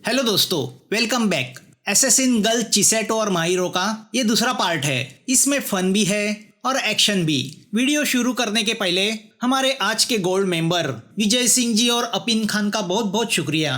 Hello दोस्तों, welcome back. Assassin girl चिसेटो और माहिरो का ये दूसरा पार्ट है। इसमें फन भी है और एक्शन भी। वीडियो शुरू करने के पहले हमारे आज के गोल्ड मेंबर विजय सिंह जी और अपिन खान का बहुत बहुत शुक्रिया।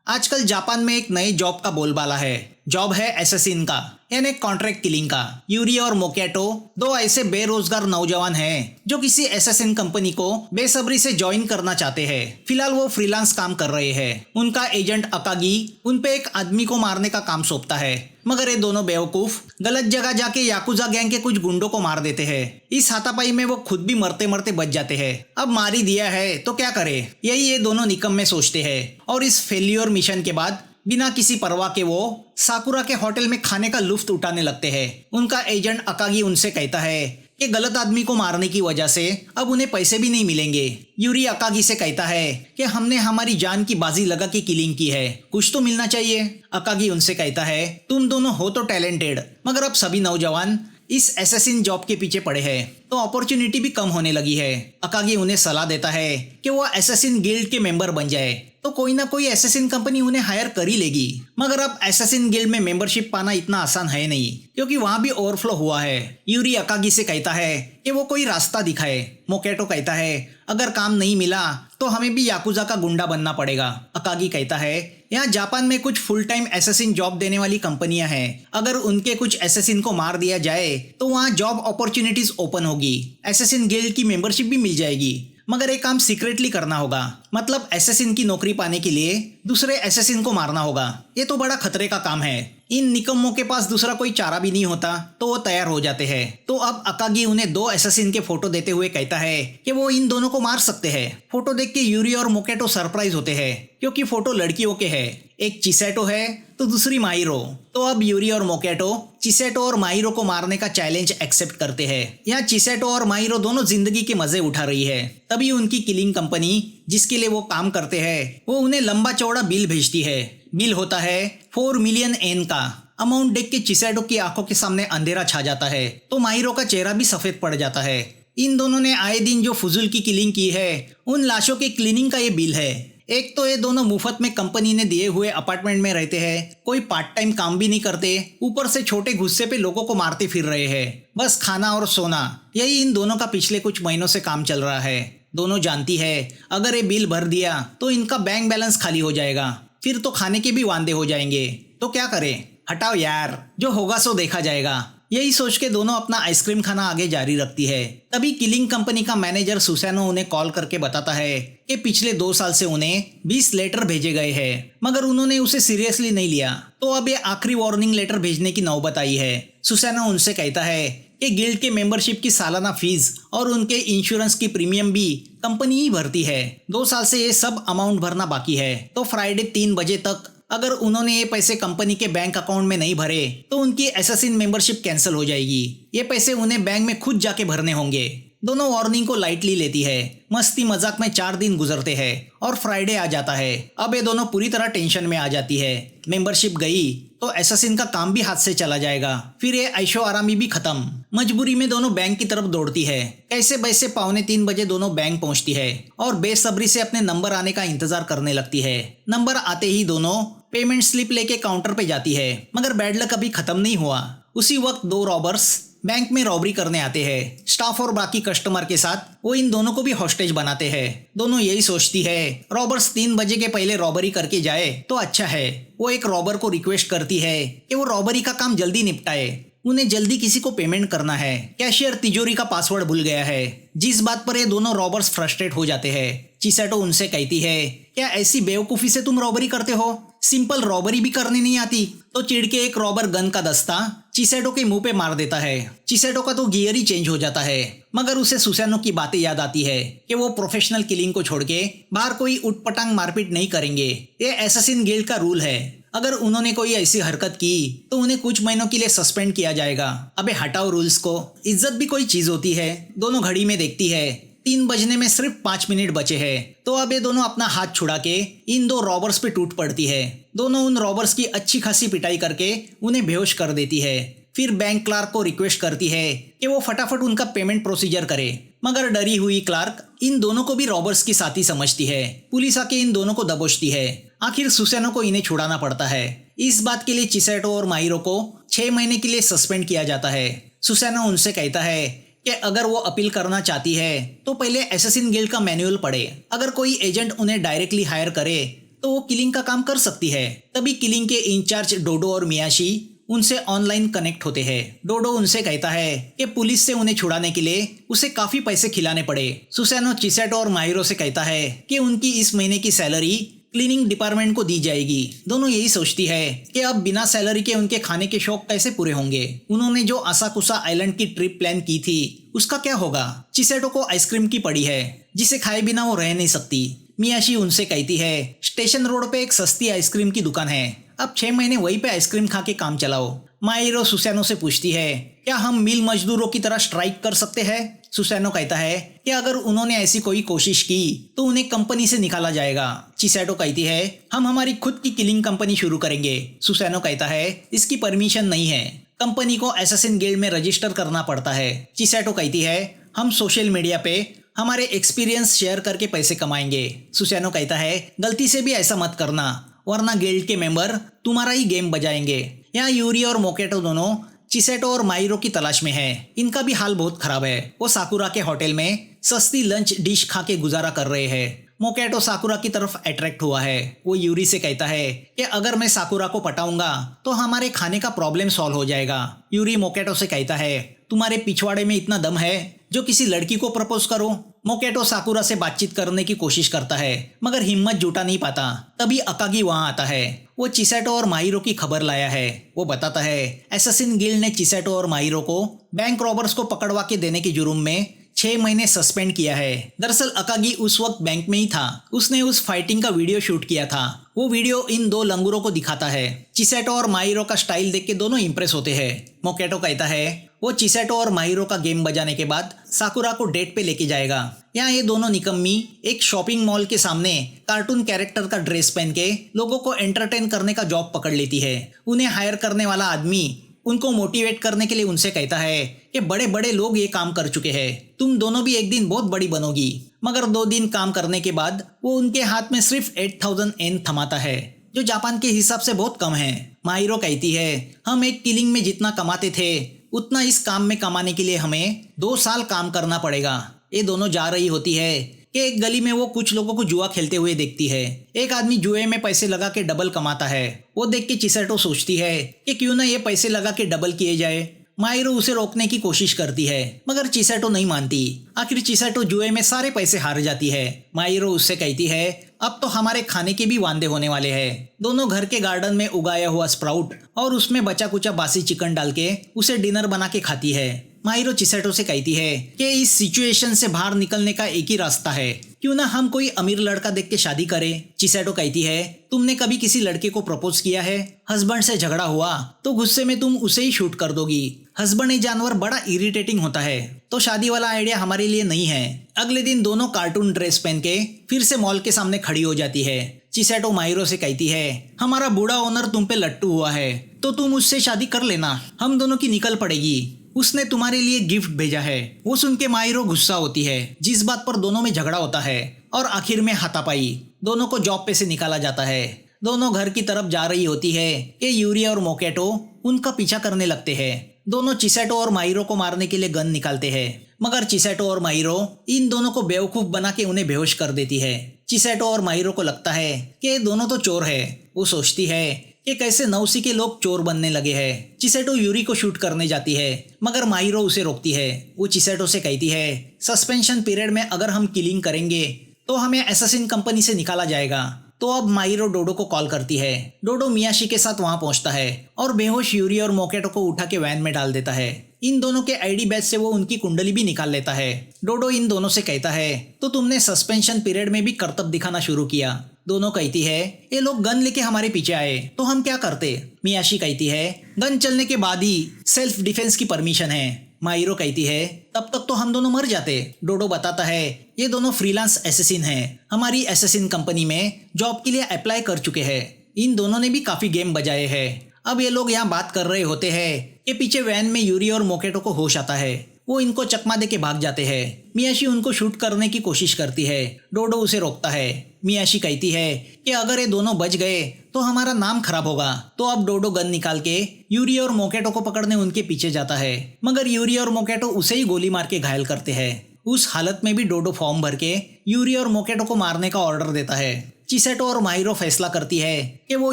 आजकल जापान में एक नए जॉब का बोलबाला है। जॉब है एसेसिन का, यानी कॉन्ट्रैक्ट किलिंग का। यूरी और मोकेटो दो ऐसे बेरोजगार नौजवान हैं जो किसी एसेसिन कंपनी को बेसब्री से ज्वाइन करना चाहते हैं। फिलहाल वो फ्रीलांस काम कर रहे हैं। उनका एजेंट अकागी उन पे एक आदमी को मारने का काम सौंपता है, मगर ये दोनों बेवकूफ गलत जगह जाके याकुजा गैंग के कुछ गुंडों को मार देते हैं। इस हाथापाई में वो खुद भी मरते मरते बच जाते हैं। अब मार ही दिया है तो क्या करे, यही ये दोनों निकम्मे सोचते हैं। और इस फेल्योर मिशन के बाद बिना किसी परवाह के वो साकुरा के होटल में खाने का लुफ्त उठाने लगते हैं। उनका एजेंट अकागी उनसे कहता है कि गलत आदमी को मारने की वजह से अब उन्हें पैसे भी नहीं मिलेंगे। यूरी अकागी से कहता है कि हमने हमारी जान की बाजी लगा के किलिंग की है, कुछ तो मिलना चाहिए। अकागी उनसे कहता है तुम दोनों हो तो टैलेंटेड, मगर अब सभी नौजवान इस एसेसिन जॉब के पीछे पड़े हैं तो अपॉर्चुनिटी भी कम होने लगी है। अकागी उन्हें सलाह देता है कि वो एसेसिन गिल्ड के मेंबर बन जाए तो कोई ना कोई एसेसिन कंपनी उन्हें हायर कर ही लेगी। मगर अब एसेसिन गिल्ड में मेंबरशिप पाना इतना आसान है नहीं, क्योंकि वहां भी ओवरफ्लो हुआ है। यूरी अकागी से कहता है कि वो कोई रास्ता दिखाए। मोकेटो कहता है अगर काम नहीं मिला तो हमें भी याकुजा का गुंडा बनना पड़ेगा। अकागी कहता है यहाँ जापान में कुछ फुल टाइम एसेसिन जॉब देने वाली कंपनियां हैं, अगर उनके कुछ एसेसिन को मार दिया जाए तो वहाँ जॉब अपॉर्चुनिटीज ओपन होगी, एसेसिन गिल्ड की मेंबरशिप भी मिल जाएगी। मगर एक काम सीक्रेटली करना होगा, मतलब एसेसिन की नौकरी पाने के लिए दूसरे एसेसिन को मारना होगा। ये तो बड़ा खतरे का काम है। इन निकम्मों के पास दूसरा कोई चारा भी नहीं होता तो वो तैयार हो जाते हैं। तो अब अकागी उन्हें दो एसेसिन के फोटो देते हुए कहता है कि वो इन दोनों को मार सकते हैं। फोटो देख के यूरी और मोकेटो सरप्राइज होते हैं, क्योंकि फोटो लड़कियों के हैं। एक चिसेटो है तो दूसरी माहिरो। तो अब यूरी और मोकेटो चिसेटो और माहिरो को मारने का चैलेंज एक्सेप्ट करते हैं। यहाँ चिसेटो और माहिरो दोनों जिंदगी के मजे उठा रही है। तभी उनकी किलिंग कंपनी जिसके लिए वो काम करते हैं वो उन्हें लंबा चौड़ा बिल भेजती है। बिल होता है 4 मिलियन एन का। अमाउंट देख के चिसेटो की आंखों के सामने अंधेरा छा जाता है तो माहिरो का चेहरा भी सफेद पड़ जाता है। इन दोनों ने आए दिन जो फुजुल की किलिंग की है उन लाशों की क्लीनिंग का ये बिल है। एक तो ये दोनों मुफ्त में कंपनी ने दिए हुए अपार्टमेंट में रहते हैं, कोई पार्ट टाइम काम भी नहीं करते, ऊपर से छोटे गुस्से पे लोगों को मारते फिर रहे हैं। बस खाना और सोना, यही इन दोनों का पिछले कुछ महीनों से काम चल रहा है। दोनों जानती है अगर ये बिल भर दिया तो इनका बैंक बैलेंस खाली हो जाएगा, फिर तो खाने के भी वांदे हो जाएंगे। तो क्या करें, हटाओ यार, जो होगा सो देखा जाएगा। यही सोच के दोनों अपना आइसक्रीम खाना आगे जारी रखती है। तभी किलिंग कंपनी का मैनेजर सुसैनो उन्हें कॉल करके बताता है कि पिछले 2 साल से उन्हें 20 लेटर भेजे गए हैं, मगर उन्होंने उसे सीरियसली नहीं लिया। तो अब ये आखिरी वार्निंग लेटर भेजने की नौबत आई है। सुसैनो उनसे कहता है कि गिल्ड के मेंबरशिप की सालाना फीस और उनके इंश्योरेंस की प्रीमियम भी कंपनी ही भरती है। 2 साल से ये सब अमाउंट भरना बाकी है। तो फ्राइडे 3 बजे तक अगर उन्होंने ये पैसे कंपनी के बैंक अकाउंट में नहीं भरे तो उनकी एसेसिन मेंबरशिप कैंसिल हो जाएगी। ये पैसे उन्हें बैंक में खुद जाके भरने होंगे। दोनों वार्निंग को लाइटली लेती है। मस्ती मजाक में 4 दिन गुजरते हैं और फ्राइडे आ जाता है। अब ये दोनों पूरी तरह टेंशन में आ जाती है। मेंबरशिप गई तो एसेसिन का काम भी हाथ से चला जाएगा, फिर ये ऐशो आरामी भी खत्म। मजबूरी में दोनों बैंक की तरफ दौड़ती है। कैसे बैसे 2:45 बजे दोनों बैंक पहुंचती है और बेसब्री से अपने नंबर आने का इंतजार करने लगती है। नंबर आते ही दोनों पेमेंट स्लिप लेके काउंटर पे जाती है, मगर बैड लक अभी खत्म नहीं हुआ। उसी वक्त 2 रॉबर्स बैंक में रॉबरी करने आते हैं। स्टाफ और बाकी कस्टमर के साथ वो इन दोनों को भी हॉस्टेज बनाते हैं। दोनों यही सोचती है रॉबर्स 3 बजे के पहले रॉबरी करके जाए तो अच्छा है। वो एक रॉबर को रिक्वेस्ट करती है कि वो रॉबरी का काम जल्दी निपटाए, उन्हें जल्दी किसी को पेमेंट करना है। कैशियर तिजोरी का पासवर्ड भूल गया है, जिस बात पर ये दोनों रॉबर्स फ्रस्ट्रेट हो जाते हैं। चिसेटो उनसे कहती है क्या ऐसी बेवकूफी से तुम रॉबरी करते हो, सिंपल रॉबरी भी करनी नहीं आती। तो चिढ़ के एक रॉबर गन का दस्ता चिसेटो के मुंह पे मार देता है। चिसेटो का तो गियर ही चेंज हो जाता है, मगर उसे सुसैनो की बातें याद आती है कि वो प्रोफेशनल किलिंग को छोड़ के बाहर कोई उटपटांग मारपीट नहीं करेंगे। ये एसेसिन गिल्ड का रूल है, अगर उन्होंने कोई ऐसी हरकत की तो उन्हें कुछ महीनों के लिए सस्पेंड किया जाएगा। अबे हटाओ रूल्स को, इज्जत भी कोई चीज होती है। दोनों घड़ी में देखती है 3 बजने में सिर्फ 5 मिनट बचे हैं। तो अब ये दोनों अपना हाथ छुड़ा के इन 2 रॉबर्स पे टूट पड़ती है। दोनों उन रॉबर्स की अच्छी खासी पिटाई करके उन्हें बेहोश कर देती है। फिर बैंक क्लार्क को रिक्वेस्ट करती है कि वो फटाफट उनका पेमेंट प्रोसीजर करे। मगर डरी हुई क्लार्क इन दोनों को भी रॉबर्स की साथी समझती है। पुलिस आके इन दोनों को दबोचती है। आखिर सुसेनो को इन्हें छुड़ाना पड़ता है। इस बात के लिए चिसेटो और माहिरो को 6 महीने के लिए सस्पेंड किया जाता है। सुसेनो उनसे कहता है कि अगर वो अपील करना चाहती है तो पहले एसेसिन गिल्ड का मैनुअल पढ़े। अगर कोई एजेंट उन्हें डायरेक्टली हायर करे तो वो किलिंग का काम कर सकती है। तभी किलिंग के इंचार्ज डोडो और मियाशी उनसे ऑनलाइन कनेक्ट होते हैं। डोडो उनसे कहता है कि पुलिस से उन्हें छुड़ाने के लिए उसे काफी पैसे खिलाने पड़े। सुसेनो चिसेटो और माहिरो से कहता है कि उनकी इस महीने की सैलरी क्लीनिंग डिपार्टमेंट को दी जाएगी। दोनों यही सोचती है कि अब बिना सैलरी के उनके खाने के शौक कैसे पूरे होंगे। उन्होंने जो असाकुसा आइलैंड की ट्रिप प्लान की थी उसका क्या होगा। चिसेटो को आइसक्रीम की पड़ी है जिसे खाए बिना वो रह नहीं सकती। मियाशी उनसे कहती है स्टेशन रोड पे एक सस्ती आइसक्रीम की दुकान है, अब 6 महीने वहीं पे आइसक्रीम खा के काम चलाओ। माहिरो सुसेनो से पूछती है क्या हम मिल मजदूरों की तरह स्ट्राइक कर सकते हैं। सुसेनो कहता है कि अगर उन्होंने ऐसी कोई कोशिश की तो उन्हें कंपनी से निकाला जाएगा। चिसेटो कहती है हम हमारी खुद की किलिंग कंपनी शुरू करेंगे। सुसेनो कहता है इसकी परमिशन नहीं है, कंपनी को एसेसिन गिल्ड में रजिस्टर करना पड़ता है। चिसेटो कहती है हम सोशल मीडिया पे हमारे एक्सपीरियंस शेयर करके पैसे कमाएंगे। सुसेनो कहता है गलती से भी ऐसा मत करना वरना गिल्ड के मेंबर तुम्हारा ही गेम बजाएंगे। यहाँ यूरी और मोकेटो दोनों चिसेटो और माहिरो की तलाश में है। इनका भी हाल बहुत खराब है। वो साकुरा के होटल में सस्ती लंच डिश खा के गुजारा कर रहे हैं। मोकेटो साकुरा की तरफ अट्रैक्ट हुआ है। वो यूरी से कहता है कि अगर मैं साकुरा को पटाऊंगा तो हमारे खाने का प्रॉब्लम सॉल्व हो जाएगा। यूरी मोकेटो से कहता है तुम्हारे पिछवाड़े में इतना दम है जो किसी लड़की को प्रपोज करो। मोकेटो साकुरा से बातचीत करने की कोशिश करता है मगर हिम्मत जुटा नहीं पाता। तभी अकागी वहां आता है। वो चिसेटो और माहिरो की खबर लाया है। वो बताता है एसेसिन गिल्ड ने चिसेटो और माहिरो को बैंक रॉबर्स को पकड़वा के देने के जुर्म में 6 महीने सस्पेंड किया है। दरअसल अकागी उस वक्त बैंक में ही था। उसने उस फाइटिंग का वीडियो शूट किया था। वो वीडियो इन 2 लंगूरों को दिखाता है। चिसेटो और माहिरो का स्टाइल देख के दोनों इंप्रेस होते हैं। मोकेटो कहता है वो चिसेटो और माहिरो का गेम बजाने के बाद साकुरा को डेट पे लेके जाएगा। यहाँ ये दोनों निकम्मी एक शॉपिंग मॉल के सामने कार्टून कैरेक्टर का ड्रेस पहन के लोगों को एंटरटेन करने का जॉब पकड़ लेती है। उन्हें हायर करने वाला आदमी उनको मोटिवेट करने के लिए उनसे कहता है कि बड़े बड़े लोग ये काम कर चुके हैं, तुम दोनों भी एक दिन बहुत बड़ी बनोगी। मगर 2 दिन काम करने के बाद वो उनके हाथ में सिर्फ 8000 येन थमाता है जो जापान के हिसाब से बहुत कम है। माहिरो कहती है हम एक किलिंग में जितना कमाते थे उतना इस काम में कमाने के लिए हमें 2 साल काम करना पड़ेगा। ये दोनों जा रही होती है कि एक गली में वो कुछ लोगों को जुआ खेलते हुए देखती है। एक आदमी जुए में पैसे लगा के डबल कमाता है। वो देख के चिसेटो सोचती है कि क्यों ना ये पैसे लगा के डबल किए जाए। माहिरो उसे रोकने की कोशिश करती है मगर चिसेटो नहीं मानती। आखिर चिसेटो जुए में सारे पैसे हार जाती है। माहिरो उससे कहती है अब तो हमारे खाने के भी वांदे होने वाले हैं। दोनों घर के गार्डन में उगाया हुआ स्प्राउट और उसमें बचा कुचा बासी चिकन डाल के उसे डिनर बना के खाती है। माहिरो चिसेटो से कहती है कि इस सिचुएशन से बाहर निकलने का एक ही रास्ता है, क्यों ना हम कोई अमीर लड़का देख के शादी करें। चिसेटो कहती है तुमने कभी किसी लड़के को प्रपोज किया है? हस्बैंड से झगड़ा हुआ तो गुस्से में तुम उसे ही शूट कर दोगी। हस्बैंड ये जानवर बड़ा इरिटेटिंग होता है, तो शादी वाला आइडिया हमारे लिए नहीं है। अगले दिन दोनों कार्टून ड्रेस पहन के फिर से मॉल के सामने खड़ी हो जाती है। चिसेटो माहिरो से कहती है हमारा बूढ़ा ओनर तुम पे लट्टू हुआ है तो तुम उससे शादी कर लेना, हम दोनों की निकल पड़ेगी। उसने तुम्हारे लिए गिफ्ट भेजा है। वो सुन के माहिरो गुस्सा होती है जिस बात पर दोनों में झगड़ा होता है और आखिर में हाथापाई। दोनों को जॉब पे से निकाला जाता है। दोनों घर की तरफ जा रही होती है कि यूरी और मोकेटो उनका पीछा करने लगते हैं। दोनों चिसेटो और माहिरो को मारने के लिए गन निकालते हैं मगर चिसेटो और माहिरो इन दोनों को बेवकूफ बना के उन्हें बेहोश कर देती है। चिसेटो और माहिरो को लगता है कि ये दोनों तो चोर है। वो सोचती है कि कैसे नौसी के लोग चोर बनने लगे हैं। चिसेटो यूरी को शूट करने जाती है मगर माहिरो उसे रोकती है। वो चिसेटो से कहती है सस्पेंशन पीरियड में अगर हम किलिंग करेंगे तो हमें एसेसिन कंपनी से निकाला जाएगा। तो अब माहिरो डोडो को कॉल करती है। डोडो मियाशी के साथ वहां पहुंचता है और बेहोश यूरी और मोकेटो को उठा के वैन में डाल देता है। इन दोनों के आईडी बैच से वो उनकी कुंडली भी निकाल लेता है। डोडो इन दोनों से कहता है तो तुमने सस्पेंशन पीरियड में भी करतब दिखाना शुरू किया। दोनों कहती है ये लोग गन लेके हमारे पीछे आए तो हम क्या करते। मियाशी कहती है गन चलने के बाद ही सेल्फ डिफेंस की परमिशन है। माहिरो कहती है तब तक तो हम दोनों मर जाते। डोडो बताता है ये दोनों फ्रीलांस एसेसिन हैं, हमारी एसेसिन कंपनी में जॉब के लिए अप्लाई कर चुके हैं। इन दोनों ने भी काफी गेम बजाए हैं। अब ये लोग यहाँ बात कर रहे होते हैं कि पीछे वैन में यूरी और मोकेटो को होश आता है। वो इनको चकमा दे के भाग जाते हैं। मियाशी उनको शूट करने की कोशिश करती है। डोडो उसे रोकता है। मियाशी कहती है कि अगर ये दोनों बच गए तो हमारा नाम खराब होगा। तो अब डोडो गन निकाल के यूरी और मोकेटो को पकड़ने उनके पीछे जाता है, मगर यूरी और मोकेटो उसे ही गोली मार के घायल करते हैं। उस हालत में भी डोडो फॉर्म भर के यूरी और मोकेटो को मारने का ऑर्डर देता है। चिसेटो और माहिरो फैसला करती है कि वो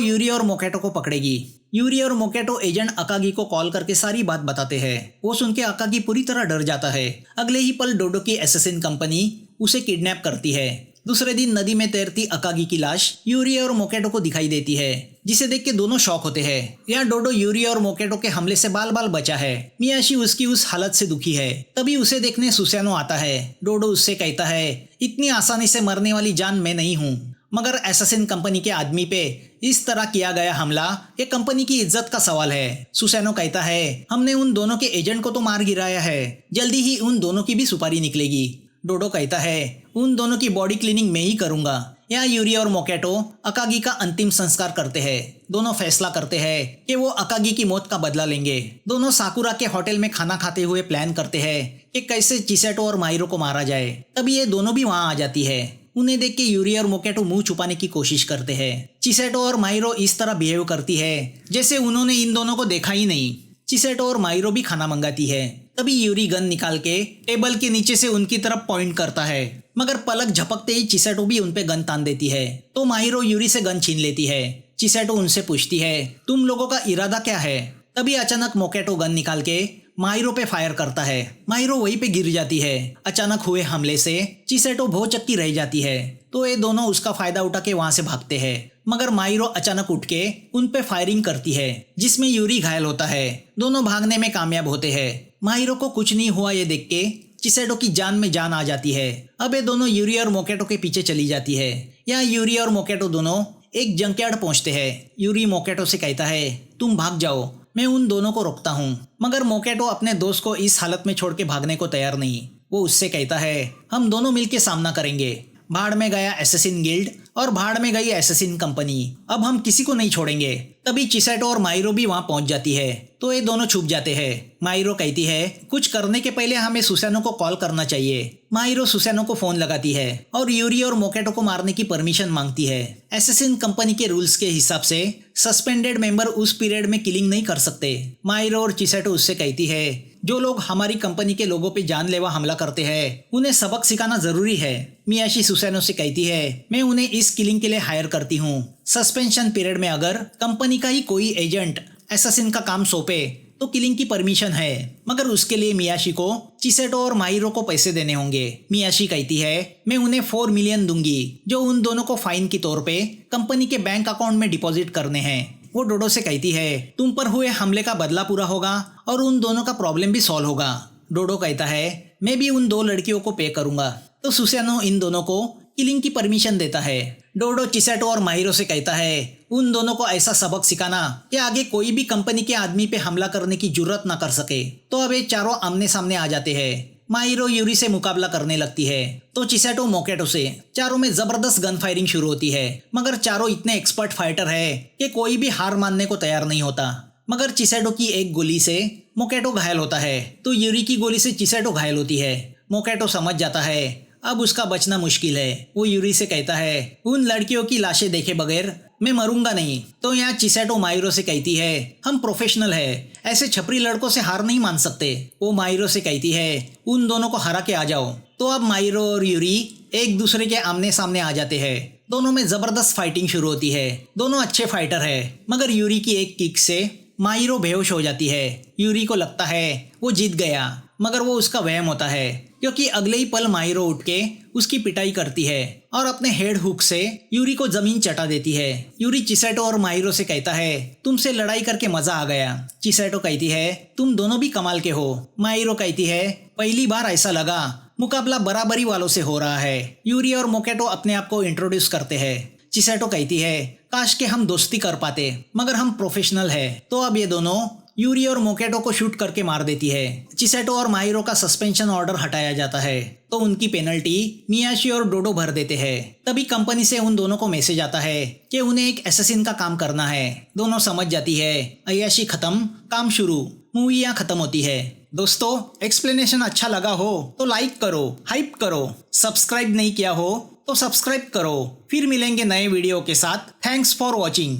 यूरी और मोकेटो को पकड़ेगी। यूरी और मोकेटो एजेंट अकागी को कॉल करके सारी बात बताते हैं। वो सुन के अकागी पूरी तरह डर जाता है। अगले ही पल डोडो की एसेसिन कंपनी उसे किडनैप करती है। दूसरे दिन नदी में तैरती अकागी की लाश यूरी और मोकेटो को दिखाई देती है, जिसे देख के दोनों शॉक होते हैं। यहाँ डोडो यूरी और मोकेटो के हमले से बाल बाल बचा है। मियाशी उसकी उस हालत से दुखी है। तभी उसे देखने सुसेनो आता है। डोडो उससे कहता है, इतनी आसानी से मरने वाली जान मैं नहीं हूँ, मगर एसेसिन कंपनी के आदमी पे इस तरह किया गया हमला ये कंपनी की इज्जत का सवाल है। सुसेनो कहता है, हमने उन दोनों के एजेंट को तो मार गिराया है, जल्दी ही उन दोनों की भी सुपारी निकलेगी। डोडो कहता है, उन दोनों की बॉडी क्लीनिंग मैं ही करूंगा। यहाँ यूरी और मोकेटो अकागी का अंतिम संस्कार करते हैं। दोनों फैसला करते हैं कि वो अकागी की मौत का बदला लेंगे। दोनों साकुरा के होटल में खाना खाते हुए प्लान करते हैं कि कैसे चिसेटो और माहिरो को मारा जाए। तभी ये दोनों भी वहाँ आ जाती है। उन्हें देख के यूरी और मोकेटो मुंह छुपाने की कोशिश करते हैं। चिसेटो और माहिरो इस तरह बिहेव करती है जैसे उन्होंने इन दोनों को देखा ही नहीं। चिसेटो और माहिरो भी खाना मंगाती है। तभी यूरी गन निकाल के टेबल के नीचे से उनकी तरफ पॉइंट करता है, मगर पलक झपकते ही चिसेटो भी उनपे गन तान देती है। तो माहिरो यूरी से गन छीन लेती है। चिसेटो उनसे पूछती है, तुम लोगों का इरादा क्या है? तभी अचानक मोकेटो गन निकाल के माहिरो पे फायर करता है। माहिरो वहीं पे गिर जाती है। अचानक हुए हमले से चिसेटो भौचक्की रह जाती है। तो ये दोनों उसका फायदा उठा के वहां से भागते हैं, मगर माहिरो अचानक उठ के उन पे फायरिंग करती है, जिसमें यूरी घायल होता है। दोनों भागने में कामयाब होते हैं। माहिरो को कुछ नहीं हुआ ये देख के चिसेटो की जान में जान आ जाती है। अब ये दोनों यूरी और मोकेटो के पीछे चली जाती है। यहाँ यूरी और मोकेटो दोनों एक जंकयार्ड पहुंचते हैं। यूरी मोकेटो से कहता है, तुम भाग जाओ, मैं उन दोनों को रोकता हूँ। मगर मोकेटो अपने दोस्त को इस हालत में छोड़ के भागने को तैयार नहीं। वो उससे कहता है, हम दोनों मिलके सामना करेंगे। भाड़ में गया एसेसिन गिल्ड और भाड़ में गई एसेसिन कंपनी, अब हम किसी को नहीं छोड़ेंगे। तभी चिसेटो और माहिरो भी वहां पहुंच जाती है। तो ये दोनों छुप जाते हैं। माहिरो कहती है, कुछ करने के पहले हमें सुसेनो को कॉल करना चाहिए। माहिरो सुसेनो को फोन लगाती है और यूरी और मोकेटो को मारने की परमिशन मांगती है। एसेसिन कंपनी के रूल्स के हिसाब से सस्पेंडेड मेंबर उस पीरियड में किलिंग नहीं कर सकते। माहिरो और चिसेटो उससे कहती है, जो लोग हमारी कंपनी के लोगों पे जानलेवा हमला करते हैं उन्हें सबक सिखाना जरूरी है। मियाशी सुसेनो से कहती है, मैं उन्हें इस किलिंग के लिए हायर करती हूँ। सस्पेंशन पीरियड में अगर कंपनी का ही कोई एजेंट एसेसिन का काम सौंपे तो किलिंग की परमिशन है, मगर उसके लिए मियाशी को चिसेटो और माहिरो को पैसे देने होंगे। मियाशी कहती है, मैं उन्हें 4 मिलियन दूंगी, जो उन दोनों को फाइन के तौर पे कंपनी के बैंक अकाउंट में डिपॉजिट करने हैं। वो डोडो से कहती है, तुम पर हुए हमले का बदला पूरा होगा और उन दोनों का प्रॉब्लम भी सॉल्व होगा। डोडो कहता है, मैं भी उन 2 लड़कियों को पे करूंगा। तो सुसेनो इन दोनों को किलिंग की परमिशन देता है। डोडो चिसेटो और माहिरो से कहता है, उन दोनों को ऐसा सबक सिखाना कि आगे कोई भी कंपनी के आदमी पे हमला करने की जरूरत ना कर सके। तो अब ये चारों आमने सामने आ जाते हैं। माहिरो यूरी से मुकाबला करने लगती है तो चिसेटो मोकेटो से। चारों में जबरदस्त गन फायरिंग शुरू होती है, मगर चारों इतने एक्सपर्ट फाइटर है कि कोई भी हार मानने को तैयार नहीं होता। मगर चिसेटो की एक गोली से मोकेटो घायल होता है तो यूरी की गोली से चिसेटो घायल होती है। मोकेटो समझ जाता है अब उसका बचना मुश्किल है। वो यूरी से कहता है, उन लड़कियों की लाशें देखे बगैर मैं मरूंगा नहीं। तो यहाँ चिसेटो माहिरो से कहती है, हम प्रोफेशनल है, ऐसे छपरी लड़कों से हार नहीं मान सकते। वो माहिरो से कहती है, उन दोनों को हरा के आ जाओ। तो अब माहिरो और यूरी एक दूसरे के आमने सामने आ जाते हैं। दोनों में जबरदस्त फाइटिंग शुरू होती है। दोनों अच्छे फाइटर है, मगर यूरी की एक किक से माहिरो बेहोश हो जाती है। यूरी को लगता है वो जीत गया, मगर वो उसका वहम होता है, क्योंकि अगले ही पल माहिरो उठ के उसकी पिटाई करती है और अपने हेड हुक से यूरी को जमीन चटा देती है। यूरी चिसेटो और माहिरो से कहता है, तुमसे लड़ाई करके मजा आ गया। चिसेटो कहती है, तुम दोनों भी कमाल के हो। माहिरो कहती है, पहली बार ऐसा लगा मुकाबला बराबरी वालों से हो रहा है। यूरी और मोकेटो अपने आप को इंट्रोड्यूस करते हैं। चिसेटो कहती है, काश के हम दोस्ती कर पाते, मगर हम प्रोफेशनल है। तो अब ये दोनों यूरी और मोकेटो को शूट करके मार देती है। चिसेटो और माहिरो का सस्पेंशन ऑर्डर हटाया जाता है, तो उनकी पेनल्टी मियाशी और डोडो भर देते हैं। तभी कंपनी से उन दोनों को मैसेज आता है कि उन्हें एक एसेसिन का काम करना है। दोनों समझ जाती है, अय्याशी खत्म, काम शुरू। मूवी यहाँ खत्म होती है। दोस्तों, एक्सप्लेनेशन अच्छा लगा हो तो लाइक करो, हाइप करो। सब्सक्राइब नहीं किया हो तो सब्सक्राइब करो। फिर मिलेंगे नए वीडियो के साथ। Thanks for watching.